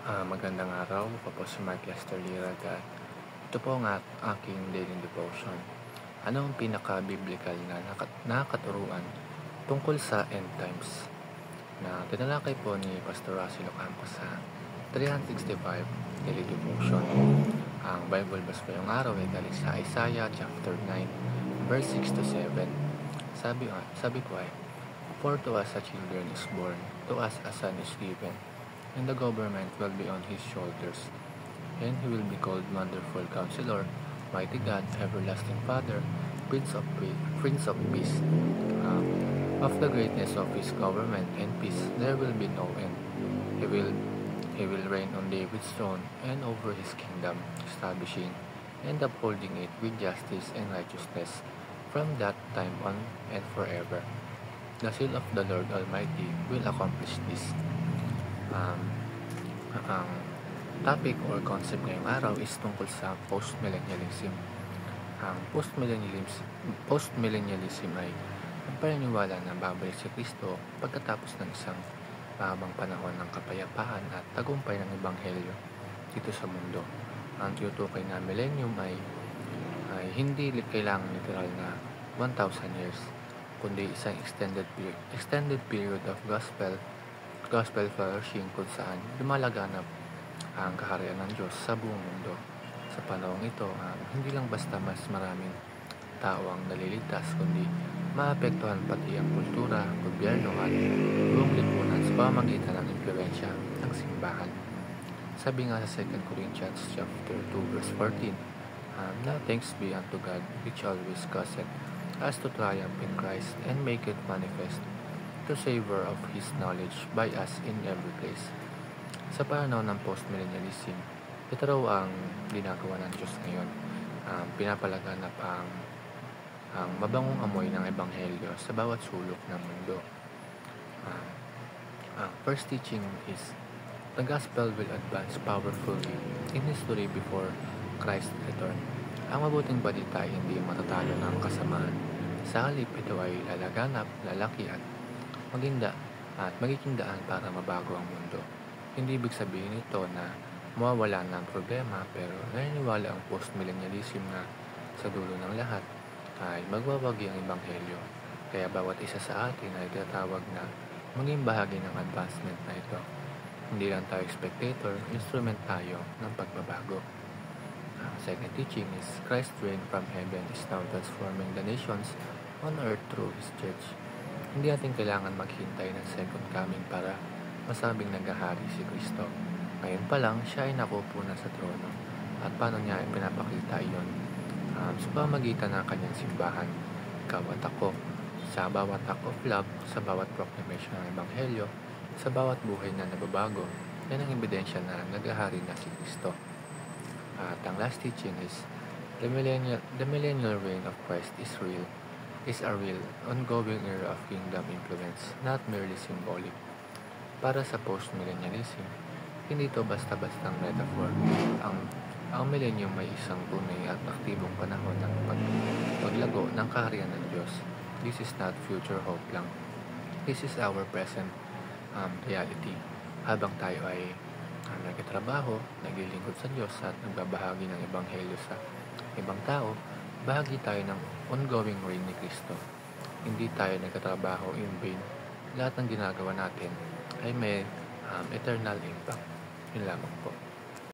Magandang araw, ako po si Mark Lester Lirag at ito po ang aking daily devotion. Ano ang pinaka-biblical na nakaturuan tungkol sa end times na tinalakay po ni Pastor Russell Ocampo sa 365 daily devotion. Ang Bible verse po yung araw ay galing sa Isaiah chapter 9 verse 6 to 7. Sabi ko ay, "For to us a children is born, to us a son is given, and the government will be on his shoulders. And he will be called Wonderful Counselor, Mighty God, Everlasting Father, Prince of Peace. Of the greatness of his government and peace there will be no end. He will reign on David's throne and over his kingdom, establishing and upholding it with justice and righteousness from that time on and forever. The seal of the Lord Almighty will accomplish this." Ang topic or concept ngayong araw is tungkol sa post-millennialism. Ang post-millennialism ay ang paniniwala na babalik si Kristo pagkatapos ng isang mahabang panahon ng kapayapaan at tagumpay ng Ebanghelyo dito sa mundo. Ang tinutukoy na millennium ay hindi kailangan literal na 1,000 years, kundi isang extended period of gospel flourishing kung saan lumalaganap ang kaharian ng Diyos sa buong mundo. Sa panahong ito, hindi lang basta mas maraming tao ang naliligtas, kundi maapektuhan pati ang kultura, gobyerno at buong lipunan sa pamamagitan ng impluwensya ng simbahan. Sabi nga sa 2 Corinthians chapter 2 verse 14, "Now thanks be unto God, which always causeth us to triumph in Christ and make it manifest to savor of His knowledge by us in every place." Sa panahon ng post-millennialism, ito raw ang ginagawa ng Diyos ngayon. Pinapalaganap ang mabangong amoy ng Ebanghelyo sa bawat sulok ng mundo. Ang first teaching is, the gospel will advance powerfully in history before Christ's return. Ang mabuting balita ay hindi matatalo ng kasamaan. Sa halip, ito ay lalaganap, lalaki at magiging daan para mabago ang mundo. Hindi ibig sabihin nito na mawawala ng problema, pero naniniwala ang post-millennialism na sa dulo ng lahat ay magwawagi ang Ebanghelyo. Kaya bawat isa sa atin ay tinatawag na maging bahagi ng advancement na ito. Hindi lang tayo spectator, instrument tayo ng pagbabago. Second teaching is, Christ's reign from heaven is now transforming the nations on earth through His church. Hindi natin kailangan maghintay ng second coming para masabing naghahari si Kristo. Ngayon pa lang, siya ay nakupo na sa trono. At paano niya ipinapakita iyon? Sa pamagitan ng kanyang simbahan, ikaw at ako, sa bawat act of love, sa bawat proclamation ng Ebanghelyo, sa bawat buhay na nababago, yan ang ebidensya na naghahari na si Kristo. At ang last teaching is, the millennial reign of Christ is a real, ongoing era of kingdom influence, not merely symbolic. Para sa post-millennialism, hindi ito basta-bastang metaphor. Ang millennium ay isang tunay at aktibong panahon ng paglago ng kaharian ng Diyos. This is not future hope lang. This is our present reality. Habang tayo ay nagtatrabaho, naglilingkod sa Diyos at nagbabahagi ng Ebanghelyo sa ibang tao, bahagi tayo ng ongoing reign ni Kristo. Hindi tayo nagtatrabaho in vain. Lahat ng ginagawa natin ay may eternal impact. Yun lamang po.